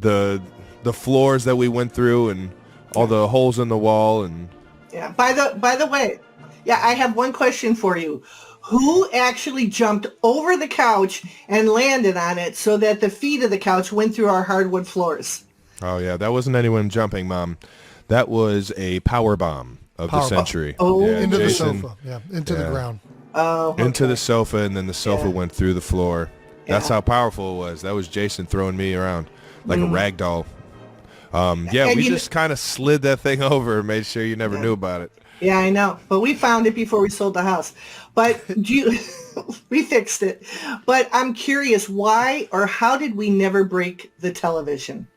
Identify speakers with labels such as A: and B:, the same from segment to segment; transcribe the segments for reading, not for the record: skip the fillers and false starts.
A: the floors that we went through and all the holes in the wall and.
B: Yeah. By the way, yeah, I have one question for you. Who actually jumped over the couch and landed on it so that the feet of the couch went through our hardwood floors?
A: Oh yeah, that wasn't anyone jumping, Mom. That was a power bomb of the century.
B: Oh,
A: yeah,
C: into
A: Jason,
C: the sofa. Yeah, into the ground.
B: Oh, okay.
A: Into the sofa, and then the sofa went through the floor. That's how powerful it was. That was Jason throwing me around like a rag doll. Yeah, we just kind of slid that thing over and made sure you never knew about it.
B: Yeah, I know. But we found it before we sold the house. But we fixed it. But I'm curious, why or how did we never break the television?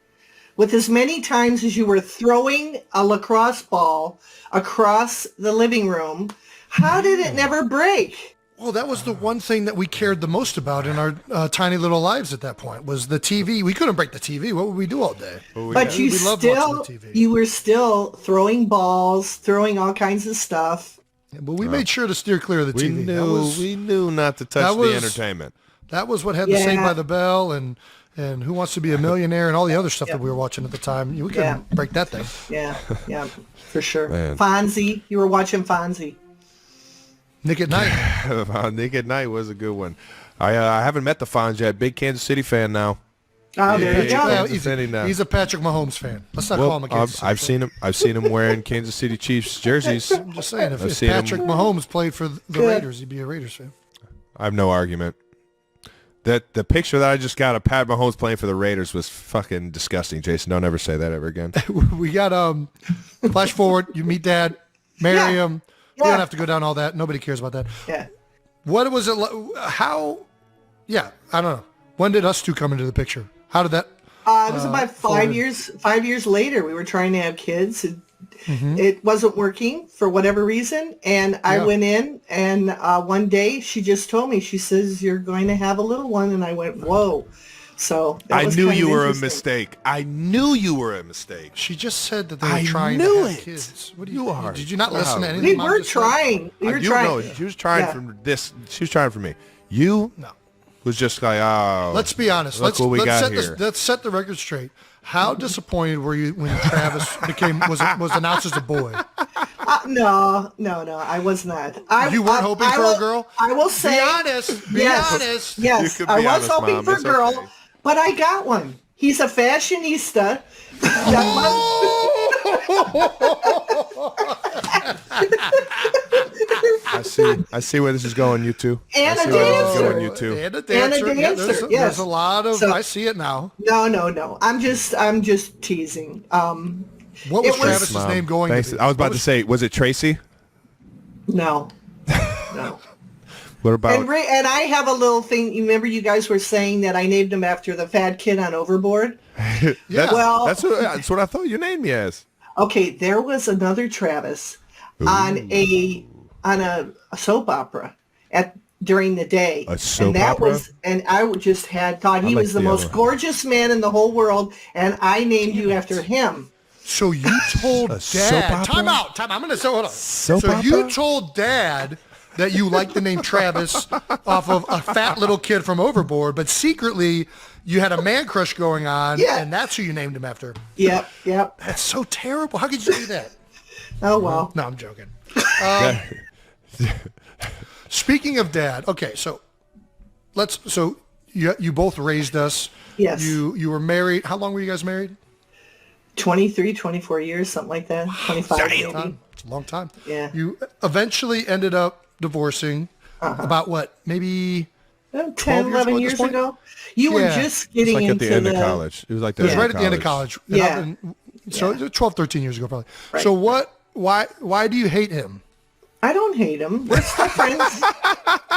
B: With as many times as you were throwing a lacrosse ball across the living room, how did it never break?
C: Well, that was the one thing that we cared the most about in our tiny little lives at that point was the TV. We couldn't break the TV. What would we do all day?
B: But you were still throwing balls, throwing all kinds of stuff.
C: Yeah, but we made sure to steer clear of the TV.
A: We knew not to touch the entertainment.
C: That was what had the Saved by the Bell and Who Wants to Be a Millionaire and all the other stuff that we were watching at the time. We couldn't break that thing.
B: Yeah, for sure.
A: Man.
B: Fonzie, you were watching Fonzie.
C: Nick at Night.
A: Nick at Night was a good one. I haven't met the Fonz yet. Big Kansas City fan now.
B: Oh, there you go.
C: He's a Patrick Mahomes fan. Let's not call him a Kansas City
A: I've seen him wearing Kansas City Chiefs jerseys.
C: I'm just saying, if Patrick Mahomes played for the Raiders, he'd be a Raiders fan.
A: I have no argument. That the picture that I just got of Pat Mahomes playing for the Raiders was fucking disgusting. Jason, don't ever say that ever again.
C: We got flash forward. You meet Dad, marry him. We don't have to go down all that. Nobody cares about that.
B: Yeah.
C: What was it? How? Yeah, I don't know. When did us two come into the picture? How did that?
B: It was about 5 years. 5 years later, we were trying to have kids. It wasn't working for whatever reason, and I went in, and one day she just told me. She says, "You're going to have a little one," and I went, "Whoa." So
A: I knew you were a mistake. I knew you were a mistake.
C: She just said that they were trying to have kids. What do you are? Did you not listen to anything?
B: We were trying. We were trying.
A: No, she was trying for this. She was trying for me. You was just like, oh.
C: Let's be honest. Let's set the record straight. How disappointed were you when Travis was announced as a boy?
B: No, I was not.
C: You weren't hoping for a girl?
B: I will say.
C: Be honest. Be honest.
B: Yes, I was hoping for a girl. Okay. But I got one. He's a fashionista.
A: I see where this is going, you two.
B: And a dancer.
C: And a dancer. Yeah, there's a lot of. I see it now.
B: No. I'm just teasing.
C: What was Travis's name going to be?
A: I was about to say, was it Tracy?
B: No.
A: What about?
B: And I have a little thing. You remember you guys were saying that I named him after the fat kid on Overboard?
A: That's what I thought you named me as.
B: Okay, there was another Travis on a soap opera during the day.
A: A soap opera?
B: And I just thought he was the most gorgeous man in the whole world, and I named you after him.
C: So you told Dad. Time out. I'm going to hold on. So you told Dad that you liked the name Travis off of a fat little kid from Overboard, but secretly you had a man crush going on, and that's who you named him after.
B: Yep.
C: That's so terrible. How could you do that?
B: Oh, well.
C: No, I'm joking. Speaking of Dad, okay, so you both raised us.
B: Yes.
C: You were married. How long were you guys married?
B: 23, 24 years, something like that. 25 maybe.
C: It's a long time.
B: Yeah.
C: You eventually ended up divorcing about what, maybe
B: 10, 11 years ago? You were just getting into
A: at the end of college. It was like right
C: at the end of college.
B: Yeah.
C: So 12, 13 years ago probably.
B: Right.
C: So why do you hate him?
B: I don't hate him. We're still friends.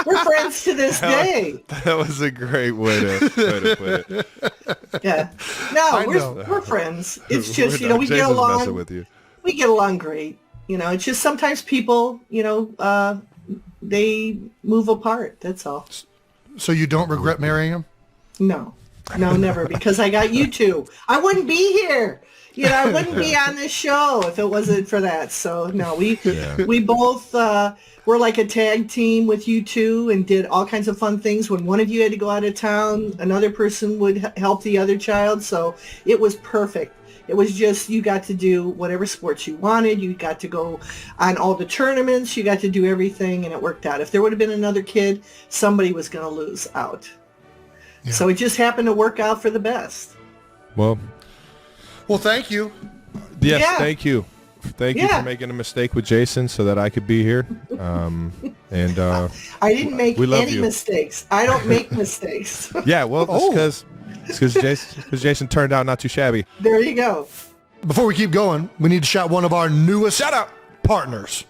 B: We're friends to this day.
A: That was a great way to put it.
B: Yeah. No, we're friends. It's just, we get along.
A: With you.
B: We get along great. It's just sometimes people, they move apart. That's all.
C: So you don't regret marrying him?
B: No. No, never, because I got you two. I wouldn't be here. I wouldn't be on this show if it wasn't for that. So no, we both were like a tag team with you two and did all kinds of fun things. When one of you had to go out of town, another person would help the other child. So it was perfect. It was just, you got to do whatever sports you wanted. You got to go on all the tournaments. You got to do everything, and it worked out. If there would have been another kid, somebody was going to lose out. Yeah. So it just happened to work out for the best.
C: Well, thank you.
A: Yes, yeah. Thank you. Thank you for making a mistake with Jason so that I could be here. And
B: I didn't make any mistakes. I don't make mistakes.
A: Yeah, well, it's because Jason turned out not too shabby.
B: There you go.
C: Before we keep going, we need to shout one of our newest partners,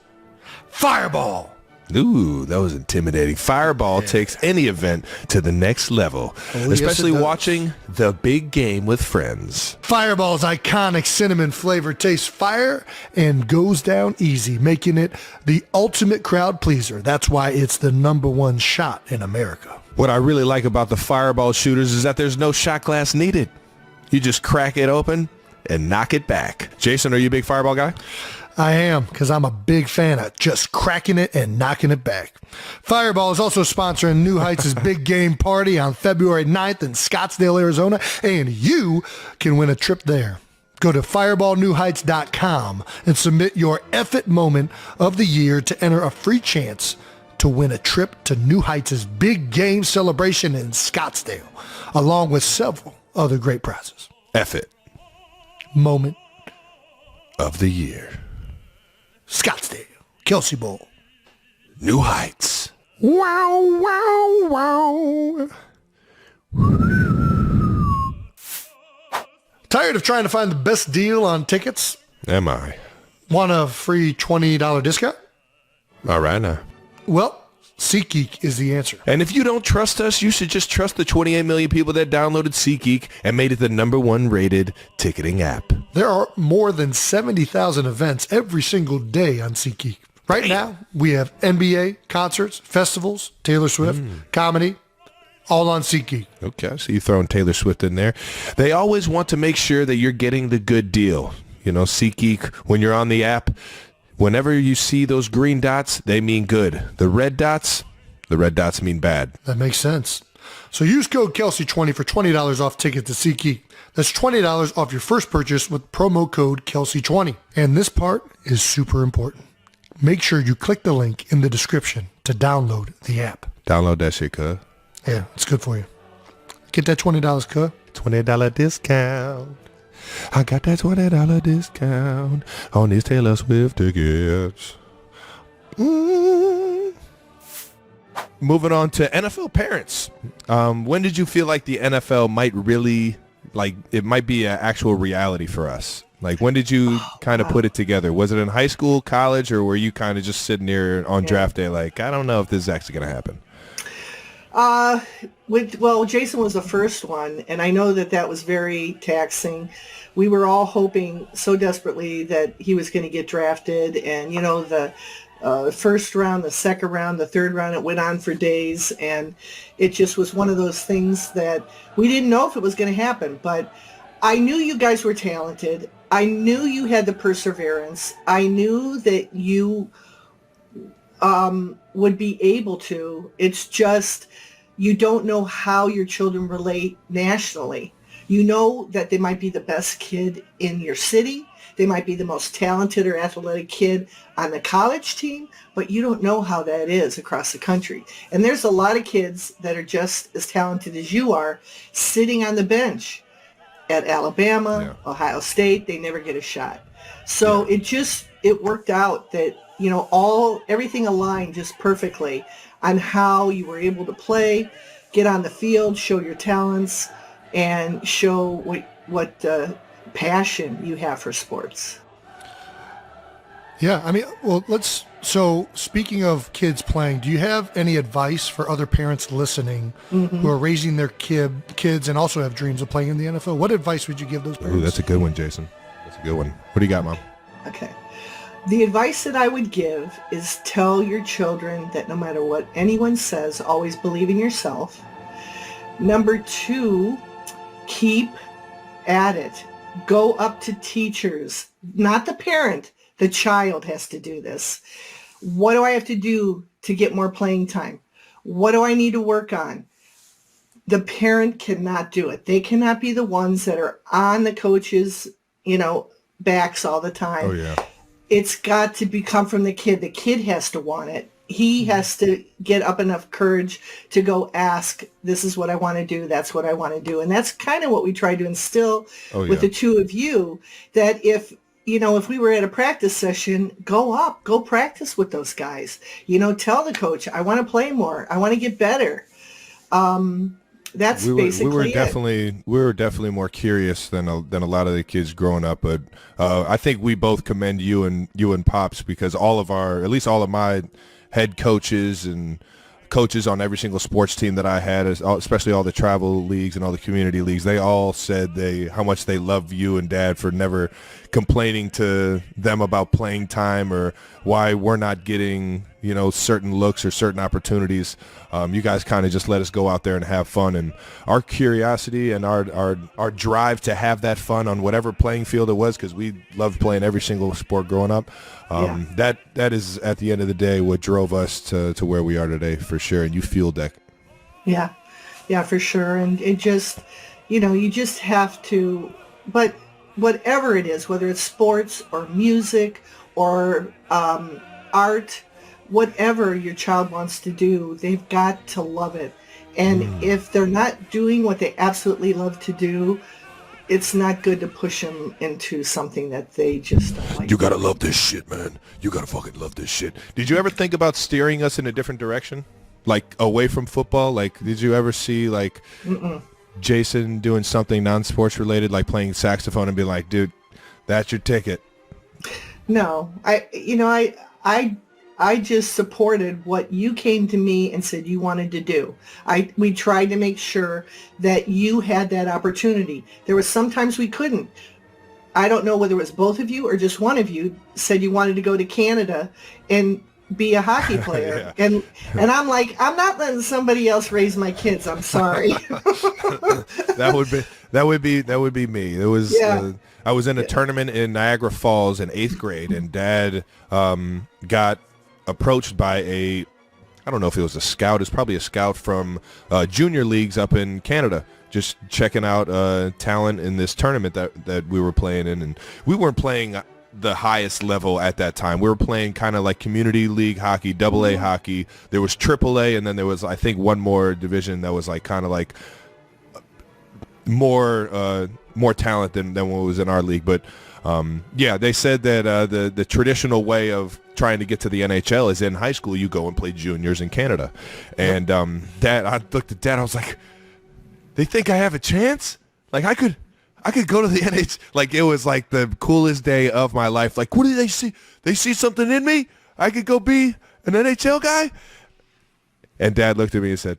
C: Fireball.
A: Ooh, that was intimidating. Fireball takes any event to the next level, especially watching the big game with friends.
C: Fireball's iconic cinnamon flavor tastes fire and goes down easy, making it the ultimate crowd pleaser. That's why it's the #1 shot in America.
A: What I really like about the Fireball shooters is that there's no shot glass needed. You just crack it open and knock it back. Jason, are you a big Fireball guy?
C: I am, because I'm a big fan of just cracking it and knocking it back. Fireball is also sponsoring New Heights' Big Game Party on February 9th in Scottsdale, Arizona, and you can win a trip there. Go to fireballnewheights.com and submit your effort moment of the year to enter a free chance to win a trip to New Heights' Big Game celebration in Scottsdale, along with several other great prizes.
A: Effort
C: moment
A: of the year.
C: Scottsdale, Kelce Bowl,
A: New Heights.
C: Wow, wow, wow. Tired of trying to find the best deal on tickets?
A: Am I?
C: Want a free $20 discount?
A: All right now.
C: Well, SeatGeek is the answer.
A: And if you don't trust us, you should just trust the 28 million people that downloaded SeatGeek and made it the #1 rated ticketing app.
C: There are more than 70,000 events every single day on SeatGeek. Right now, we have NBA, concerts, festivals, Taylor Swift, comedy, all on SeatGeek.
A: Okay, so you're throwing Taylor Swift in there. They always want to make sure that you're getting the good deal. SeatGeek, when you're on the app, whenever you see those green dots, they mean good. The red dots mean bad.
C: That makes sense. So use code Kelsey20 for $20 off tickets to SeatGeek. That's $20 off your first purchase with promo code Kelsey20. And this part is super important. Make sure you click the link in the description to download the app.
A: Download that shit, cuz.
C: Yeah, it's good for you. Get that $20, cuz.
A: $20 discount. I got that $20 discount on these Taylor Swift tickets. Moving on to NFL parents. When did you feel like the NFL might really, it might be an actual reality for us? When did you kind of put it together? Was it in high school, college, or were you kind of just sitting there on draft day I don't know if this is actually going to happen?
B: Jason was the first one, and I know that was very taxing. We were all hoping so desperately that he was going to get drafted, and the first round, the second round, the third round, it went on for days, and it just was one of those things that we didn't know if it was going to happen. But I knew you guys were talented. I knew you had the perseverance. I knew that you would be able to. It's just you don't know how your children relate nationally. You know that they might be the best kid in your city. They might be the most talented or athletic kid on the college team, but you don't know how that is across the country. And there's a lot of kids that are just as talented as you are sitting on the bench at Alabama, Ohio State. They never get a shot. So it worked out that, everything aligned just perfectly on how you were able to play, get on the field, show your talents, and show what passion you have for sports.
C: Yeah, so speaking of kids playing, do you have any advice for other parents listening who are raising their kids and also have dreams of playing in the NFL? What advice would you give those parents?
A: Ooh, that's a good one, Jason. That's a good one. What do you got, Mom?
B: Okay. The advice that I would give is tell your children that no matter what anyone says, always believe in yourself. Number 2, keep at it. Go up to teachers, not the parent. The child has to do this. What do I have to do to get more playing time? What do I need to work on? The parent cannot do it. They cannot be the ones that are on the coaches, backs all the time.
A: Oh, yeah.
B: It's got to come from the kid. The kid has to want it. He has to get up enough courage to go ask, this is what I want to do. That's what I want to do. And that's kind of what we try to instill with the two of you, that if we were at a practice session, go up, go practice with those guys. Tell the coach, I want to play more. I want to get better. That's basically it.
A: We were definitely more curious than a lot of the kids growing up. But I think we both commend you and Pops, because at least all of my head coaches and coaches on every single sports team that I had, especially all the travel leagues and all the community leagues, they all said how much they love you and Dad for never complaining to them about playing time or why we're not getting, certain looks or certain opportunities. You guys kind of just let us go out there and have fun, and our curiosity and our drive to have that fun on whatever playing field it was, because we loved playing every single sport growing up. That is at the end of the day what drove us to where we are today, for sure. And you fueled that.
B: Yeah, for sure. And it just, you just have to, but whatever it is, whether it's sports or music or art, whatever your child wants to do, they've got to love it. And if they're not doing what they absolutely love to do, it's not good to push them into something that they just don't like.
A: You gotta love this shit, man. You gotta fucking love this shit. Did you ever think about steering us in a different direction? Like away from football? Like, did you ever see Jason doing something non-sports related, like playing saxophone, and be like, dude, that's your ticket?
B: No, I just supported what you came to me and said you wanted to do. We tried to make sure that you had that opportunity. There was sometimes we couldn't. I don't know whether it was both of you or just one of you said you wanted to go to Canada and be a hockey player. And I'm like, I'm not letting somebody else raise my kids. I'm sorry.
A: That would be me. It was I was in a tournament in Niagara Falls in 8th grade, and Dad got approached by I don't know if it was a scout. It's probably a scout from junior leagues up in Canada, just checking out talent in this tournament that we were playing in. And we weren't playing the highest level at that time. We were playing kind of like community league hockey, AA hockey. There was AAA, and then there was, I think, one more division that was like kind of like more talent than what was in our league. But they said that the traditional way of trying to get to the NHL is in high school. You go and play juniors in Canada. And I looked at Dad, I was like, they think I have a chance? Like I could go to the NHL. Like, it was like the coolest day of my life. Like, what did they see? They see something in me? I could go be an NHL guy? And Dad looked at me and said,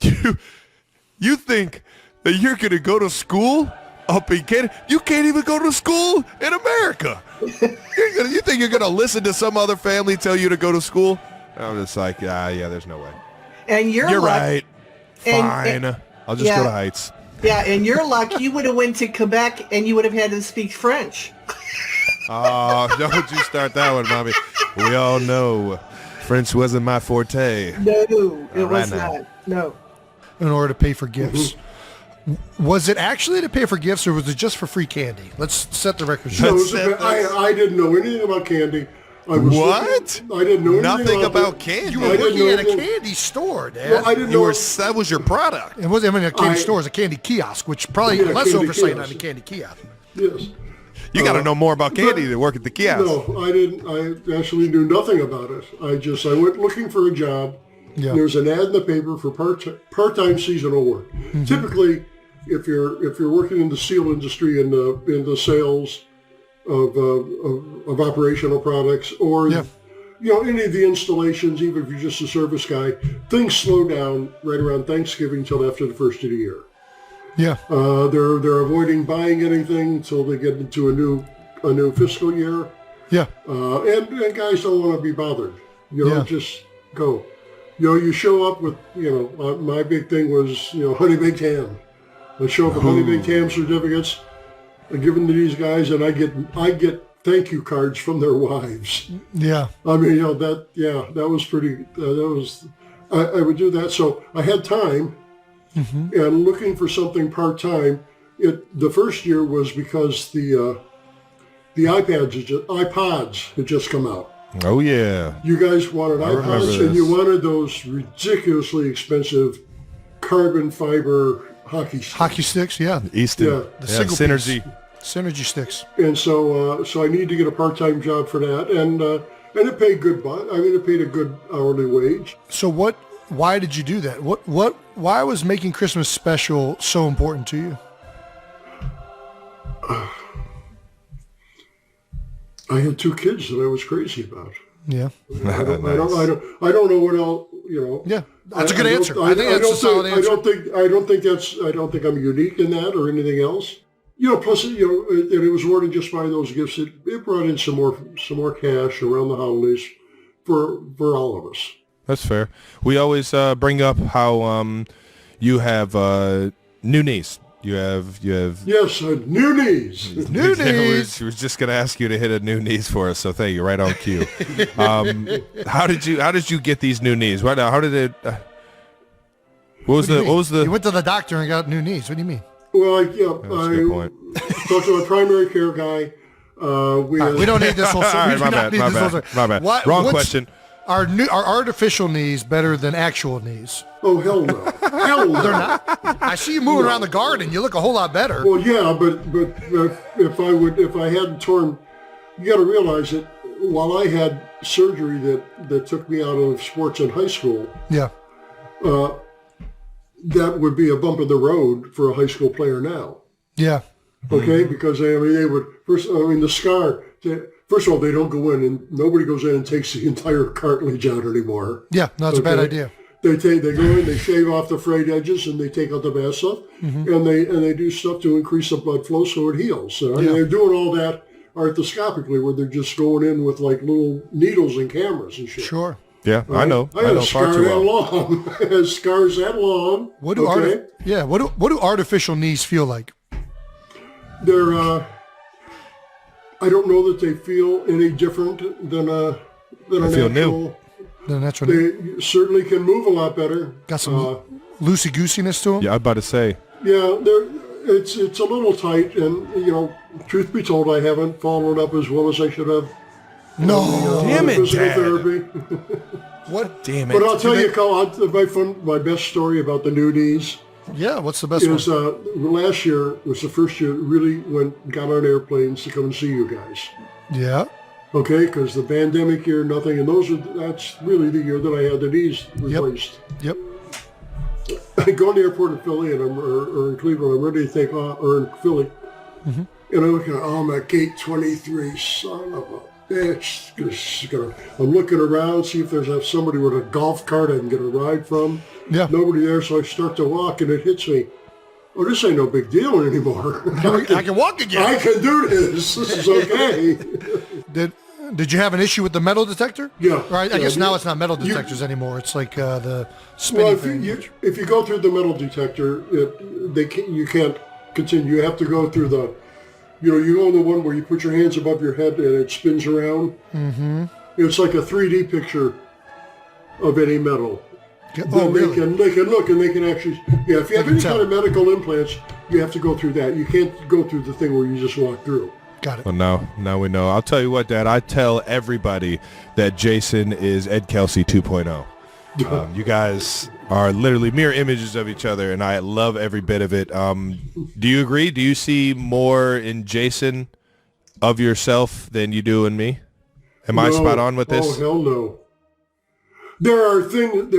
A: you think that you're going to go to school up in Canada? You can't even go to school in America. You think you're going to listen to some other family tell you to go to school? I'm just like, there's no way.
B: And you're
A: right. Fine. I'll just go to Heights.
B: Yeah, and your luck, you would have went to Quebec and you would have had to speak French.
A: Oh, don't you start that one, Mommy. We all know French wasn't my forte.
B: No, it was not. No.
C: In order to pay for gifts. Was it actually to pay for gifts, or was it just for free candy? Let's set the record straight.
D: No, I didn't know anything about candy.
A: I didn't know nothing about candy.
C: You were working at a candy store, Dad.
D: Well, I didn't know
A: that was your product.
C: It wasn't a candy store. It was a candy kiosk, which probably less oversight on the candy kiosk.
D: Yes.
A: You got to know more about candy to work at the kiosk.
D: No, I didn't. I actually knew nothing about it. I went looking for a job. Yeah. There was an ad in the paper for part-time seasonal work. Mm-hmm. Typically, if you're working in the steel industry in the sales of operational products, or any of the installations, even if you're just a service guy, things slow down right around Thanksgiving till after the first of the year.
C: Yeah.
D: They're avoiding buying anything until they get into a new fiscal year.
C: Yeah.
D: And guys don't want to be bothered. Just go. You show up with, my big thing was, honey baked ham. I show up with honey baked ham certificates. I give them to these guys, and I get thank you cards from their wives.
C: Yeah.
D: I mean, that was pretty. I would do that. So I had time, and looking for something part time. The first year was because the iPods had just come out.
A: Oh yeah.
D: You guys wanted iPods, and you wanted those ridiculously expensive carbon fiber hockey sticks.
C: Yeah.
A: Easton.
D: Yeah.
C: The single
A: Synergy.
C: Synergy sticks.
D: And so I needed to get a part-time job for that, and it paid good. It paid a good hourly wage.
C: So why did you do that? Why was making Christmas special so important to you?
D: I had 2 kids that I was crazy about.
C: Yeah.
D: I don't know what else,
C: Yeah, that's a good answer. I think that's a solid answer.
D: I don't think I'm unique in that or anything else. Plus, and it was more than just buying those gifts. It brought in some more cash around the holidays for all of us.
A: That's fair. We always bring up how you have new knees. You have.
D: Yes, new knees.
C: New knees.
A: We was just gonna ask you to hit a new knees for us, so thank you. Right on cue. How did you get these new knees? How did it? What was the?
C: You went to the doctor and got new knees. What do you mean?
D: Well, I
A: Talked
D: to a primary care guy.
C: We don't need this whole story.
A: My bad. Wrong question.
C: Are artificial knees better than actual knees?
D: Oh, hell no. Hell no.
C: They're not. I see you moving around the garden. You look a whole lot better.
D: Well, yeah, but if I hadn't torn, you got to realize that while I had surgery that took me out of sports in high school,
C: yeah,
D: that would be a bump in the road for a high school player now.
C: Yeah.
D: Okay, because they would the scar. First of all, they don't go in, and nobody goes in and takes the entire cartilage out anymore.
C: Yeah, no, that's a bad idea.
D: They go in, they shave off the frayed edges, and they take out the bad stuff, and they do stuff to increase the blood flow so it heals. So, they're doing all that arthroscopically, where they're just going in with like little needles and cameras and shit.
C: Sure.
A: Yeah, right? I know.
D: I had a scar that long. I had scars that long.
C: What do artificial knees feel like?
D: They're I don't know that they feel any different than a
A: feel new.
D: They certainly can move a lot better.
C: Got some loosey-goosiness to them?
A: Yeah, I was about to say.
D: Yeah, it's a little tight, and, truth be told, I haven't followed up as well as I should have.
C: No.
A: Damn it,
D: physical
A: Dad.
D: therapy.
A: What? Damn it.
D: But I'll tell you, Carl, my best story about the new knees.
C: Yeah, what's the best one?
D: Last year was the first year really got on airplanes to come and see you guys.
C: Yeah.
D: Okay, because the pandemic year, nothing, and that's really the year that I had the knees replaced.
C: Yep.
D: I go in the airport in Philly, or in Cleveland, I'm ready to take off, or in Philly, and I look at, I'm at gate 23, son of a bitch. I'm looking around, see if there's somebody with a golf cart I can get a ride from.
C: Yeah.
D: Nobody there, so I start to walk, and it hits me. Oh, this ain't no big deal anymore.
C: I can walk again.
D: I can do this. This is okay.
C: Did you have an issue with the metal detector?
D: Yeah.
C: Right. I guess now it's not metal detectors anymore. It's like the spinning thing.
D: If you go through the metal detector, you can't continue. You have to go through the, you go in the one where you put your hands above your head and it spins around. Mm-hmm. It's like a 3D picture of any metal.
C: Oh, really?
D: They can look and they can actually, if you have any kind of medical implants, you have to go through that. You can't go through the thing where you just walk through.
C: Got it.
A: Well, now we know. I'll tell you what, Dad. I tell everybody that Jason is Ed Kelce 2.0. You guys are literally mirror images of each other, and I love every bit of it. Do you agree? Do you see more in Jason of yourself than you do in me? Am I spot on with this?
D: Oh, hell no. There are things,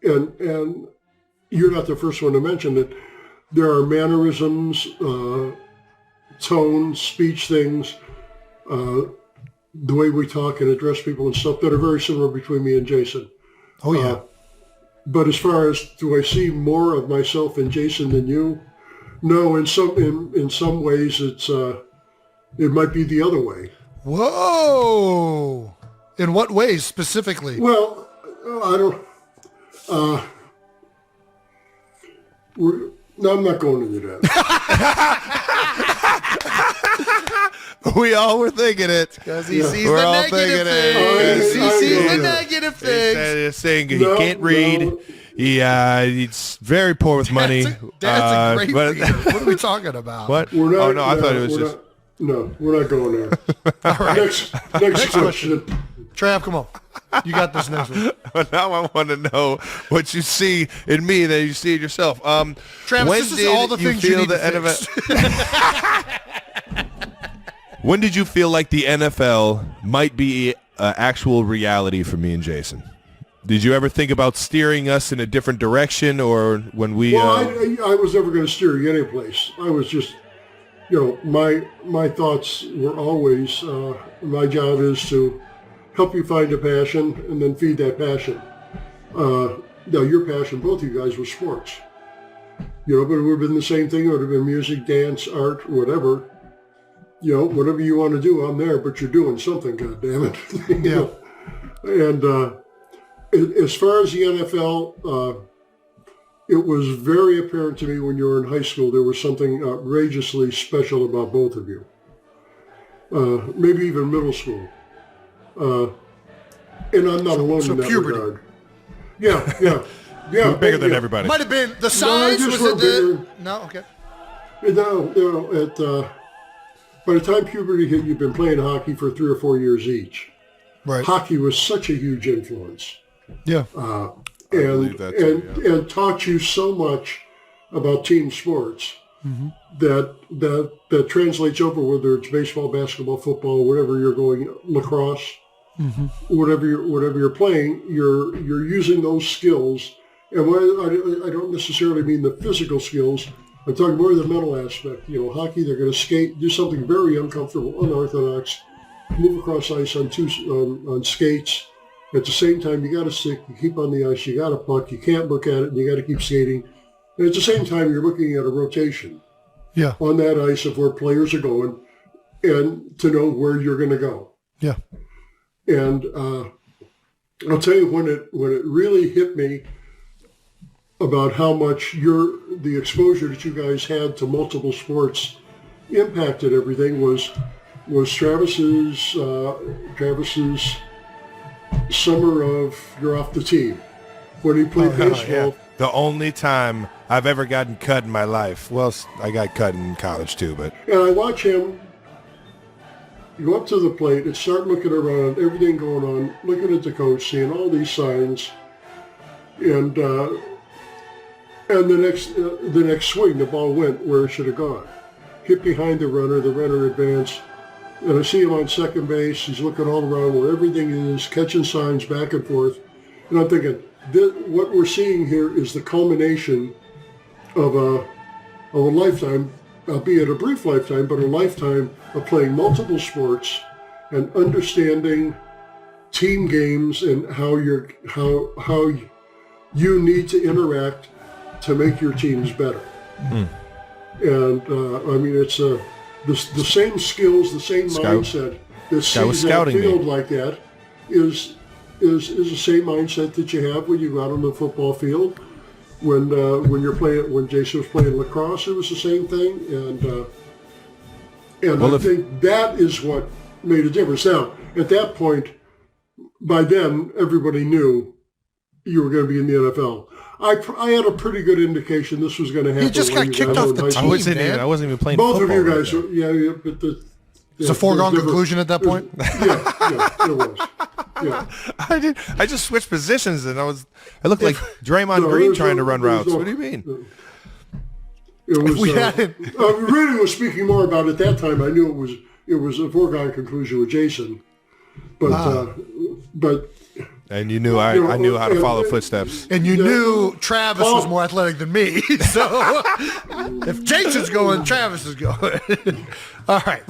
D: and you're not the first one to mention it, there are mannerisms, tone, speech things, the way we talk and address people and stuff that are very similar between me and Jason.
C: Oh, yeah.
D: But as far as, do I see more of myself in Jason than you? No, in some ways it might be the other way.
C: Whoa! In what ways specifically?
D: Well, I don't. No, I'm not going into that.
A: We all were thinking it.
C: Because he sees the negative things. He sees the negative things.
A: He can't read. He's very poor with money.
C: Dad's a great reader. What are we talking about?
A: What?
D: Not,
A: I thought it was just...
D: No, we're not going there.
C: All right.
D: Next question.
C: Trav, come on. You got this next one.
A: Now I want to know what you see in me that you see in yourself.
C: Travis,
A: when
C: this is
A: did
C: all the
A: you
C: things you
A: feel
C: need
A: the
C: to fix.
A: When did you feel like the NFL might be actual reality for me and Jason? Did you ever think about steering us in a different direction, or when we...
D: Well, I was never going to steer you any place. I was just, my thoughts were always, my job is to help you find a passion and then feed that passion. Now, your passion, both of you guys, was sports. But it would have been the same thing. It would have been music, dance, art, whatever. Whatever you want to do, I'm there, but you're doing something, goddammit.
C: Yeah.
D: And as far as the NFL, it was very apparent to me when you were in high school there was something outrageously special about both of you. Maybe even middle school. And I'm not alone in that
C: puberty.
D: regard. Yeah.
A: We're bigger than everybody.
C: Might have been the size. Was it the... No? Okay.
D: No, by the time puberty hit, you've been playing hockey for 3 or 4 years each.
C: Right.
D: Hockey was such a huge influence.
C: Yeah.
D: And taught you so much about team sports that translates over, whether it's baseball, basketball, football, whatever you're going, lacrosse, whatever you're playing, you're using those skills. And I don't necessarily mean the physical skills. I'm talking more of the mental aspect. Hockey, they're going to skate, do something very uncomfortable, unorthodox, move across ice on skates. At the same time, you got to stick, you keep on the ice, you got to puck, you can't look at it, and you got to keep skating. And at the same time, you're looking at a rotation on that ice of where players are going and to know where you're going to go.
C: Yeah.
D: And I'll tell you when it really hit me about how much the exposure that you guys had to multiple sports impacted everything was Travis's summer of you're off the team when he played baseball.
A: Yeah. The only time I've ever gotten cut in my life. Well, I got cut in college too, but...
D: And I watch him go up to the plate and start looking around, everything going on, looking at the coach, seeing all these signs, and the next swing, the ball went where it should have gone. Hit behind the runner advanced, and I see him on second base. He's looking all around where everything is, catching signs back and forth. And I'm thinking, what we're seeing here is the culmination of a lifetime, albeit a brief lifetime, but a lifetime of playing multiple sports and understanding team games and how you need to interact to make your teams better. And it's the same skills, the same mindset that sees that field like that is the same mindset that you have when you go out on the football field. When Jason was playing lacrosse, it was the same thing, and I think that is what made a difference. Now, at that point, by then, everybody knew you were going to be in the NFL. I had a pretty good indication this was going to happen.
C: He just got kicked off the team,
A: I wasn't even playing
D: both
A: football.
D: Both of you guys, but
C: it's a foregone conclusion at that point?
D: Yeah, it was. Yeah.
A: I just switched positions and I looked like Draymond Green trying to run routes. What do you mean?
D: It was. Really was speaking more about at that time. I knew it was a foregone conclusion with Jason, but.
A: And you knew I knew how to follow footsteps.
C: And you knew Travis was more athletic than me. So if Jason's going, Travis is going. All right.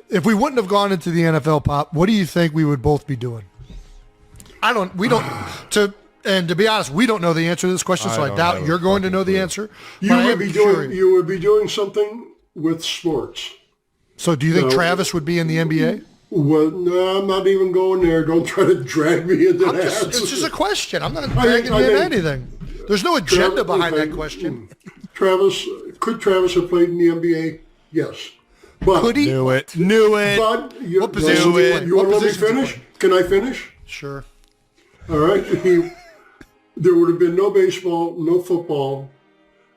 C: If we wouldn't have gone into the NFL, Pop, what do you think we would both be doing? To be honest, we don't know the answer to this question, so I doubt you're going to know the answer.
D: You would be doing something with sports.
C: So do you think Travis would be in the NBA?
D: Well, no, I'm not even going there. Don't try to drag me into that.
C: It's just a question. I'm not dragging you into anything. There's no agenda behind that question.
D: could Travis have played in the NBA? Yes. But
C: could he?
A: Knew it.
D: But
C: What position
D: you want to let me finish? Can I finish?
C: Sure.
D: All right. There would have been no baseball, no football.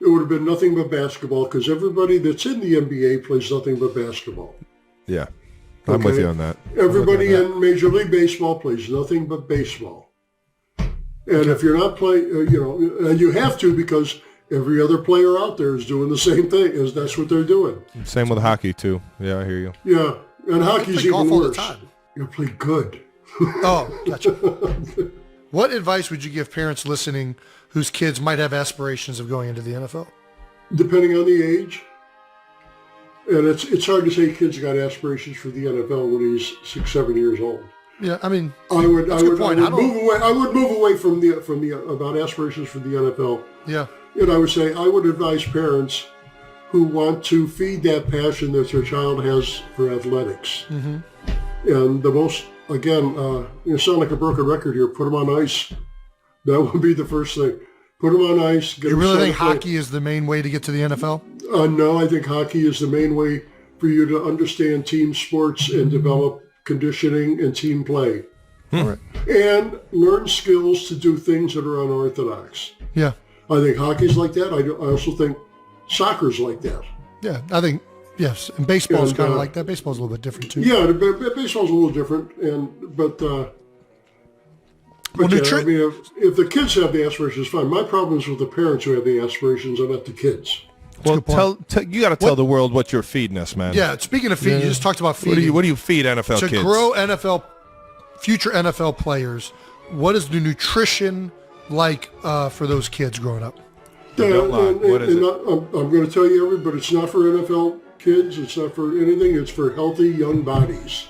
D: It would have been nothing but basketball because everybody that's in the NBA plays nothing but basketball.
A: Yeah. I'm with you on that.
D: Everybody in Major League Baseball plays nothing but baseball. And if you're not playing, and you have to because every other player out there is doing the same thing. That's what they're doing.
A: Same with hockey, too. Yeah, I hear you.
D: Yeah. And hockey's even worse. You play good.
C: Oh, gotcha. What advice would you give parents listening whose kids might have aspirations of going into the NFL?
D: Depending on the age. And it's hard to say kids got aspirations for the NFL when he's 6, 7 years old.
C: Yeah, I mean,
D: I would move away from the about aspirations for the NFL.
C: Yeah.
D: And I would say I would advise parents who want to feed that passion that their child has for athletics. Mm-hmm. And the most, again, you sound like a broken record here. Put them on ice. That would be the first thing. Put them on ice.
C: You really think hockey is the main way to get to the NFL?
D: No, I think hockey is the main way for you to understand team sports and develop conditioning and team play.
C: All right.
D: And learn skills to do things that are unorthodox.
C: Yeah.
D: I think hockey's like that. I also think soccer's like that.
C: Yeah, I think, yes. And baseball's kind of like that. Baseball's a little bit different, too.
D: Yeah, baseball's a little different. But I mean, if the kids have the aspirations, fine. My problem is with the parents who have the aspirations and not the kids.
A: Well, you got to tell the world what you're feeding us, man.
C: Yeah, speaking of feeding, you just talked about feeding.
A: What do you feed NFL kids?
C: To grow future NFL players, what is the nutrition like for those kids growing up?
A: What is it?
D: I'm going to tell you, but it's not for NFL kids. It's not for anything. It's for healthy young bodies.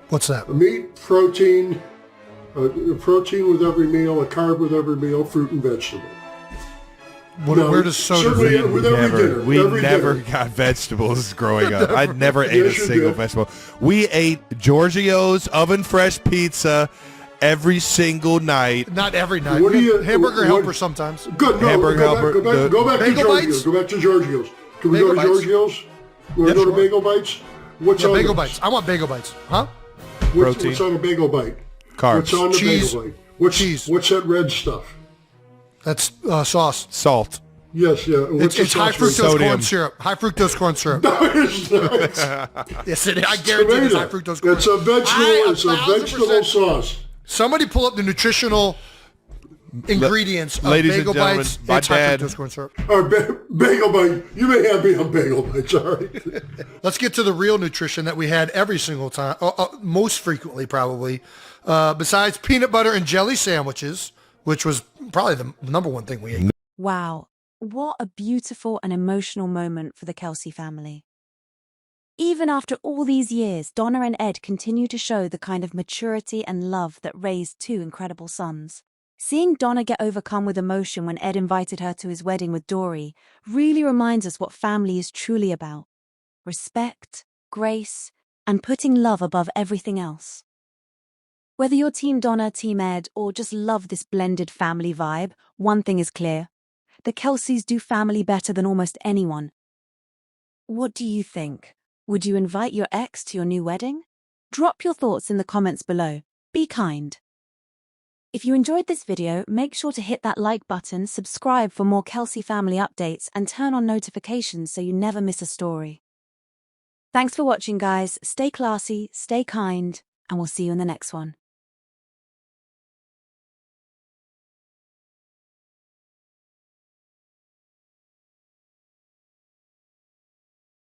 C: What's that?
D: Meat, protein, protein with every meal, a carb with every meal, fruit and vegetable.
C: Where does soda fit?
A: We never got vegetables growing up. I never ate a single vegetable. We ate Giorgio's oven fresh pizza every single night.
C: Not every night. Hamburger helper sometimes.
D: Good. No,
A: Hamburger helper.
D: Go back to Giorgio's. Go back to Giorgio's. Can we go to Giorgio's? You want to go to Bagel Bites? What's on
C: Bagel Bites? I want Bagel Bites. Huh?
D: What's on a Bagel Bite?
A: Carbs.
D: What's on the
C: Cheese.
D: Bagel Bite?
C: Cheese.
D: What's that red stuff?
C: That's sauce.
A: Salt.
D: Yes, yeah.
C: It's high fructose corn syrup. High fructose corn syrup.
D: No, it's not.
C: Yes, I guarantee it's high fructose corn syrup.
D: It's a vegetable sauce.
C: Somebody pull up the nutritional ingredients of Bagel Bites. It's high fructose corn syrup.
D: Bagel Bite. You may have me on Bagel Bites, all right?
C: Let's get to the real nutrition that we had every single time, most frequently probably, besides peanut butter and jelly sandwiches, which was probably the number one thing we ate.
E: Wow, what a beautiful and emotional moment for the Kelce family. Even after all these years, Donna and Ed continue to show the kind of maturity and love that raised two incredible sons. Seeing Donna get overcome with emotion when Ed invited her to his wedding with Doree really reminds us what family is truly about. Respect, grace, and putting love above everything else. Whether you're Team Donna, Team Ed, or just love this blended family vibe, one thing is clear. The Kelces do family better than almost anyone. What do you think? Would you invite your ex to your new wedding? Drop your thoughts in the comments below. Be kind. If you enjoyed this video, make sure to hit that like button, subscribe for more Kelce family updates, and turn on notifications so you never miss a story. Thanks for watching, guys. Stay classy, stay kind, and we'll see you in the next one.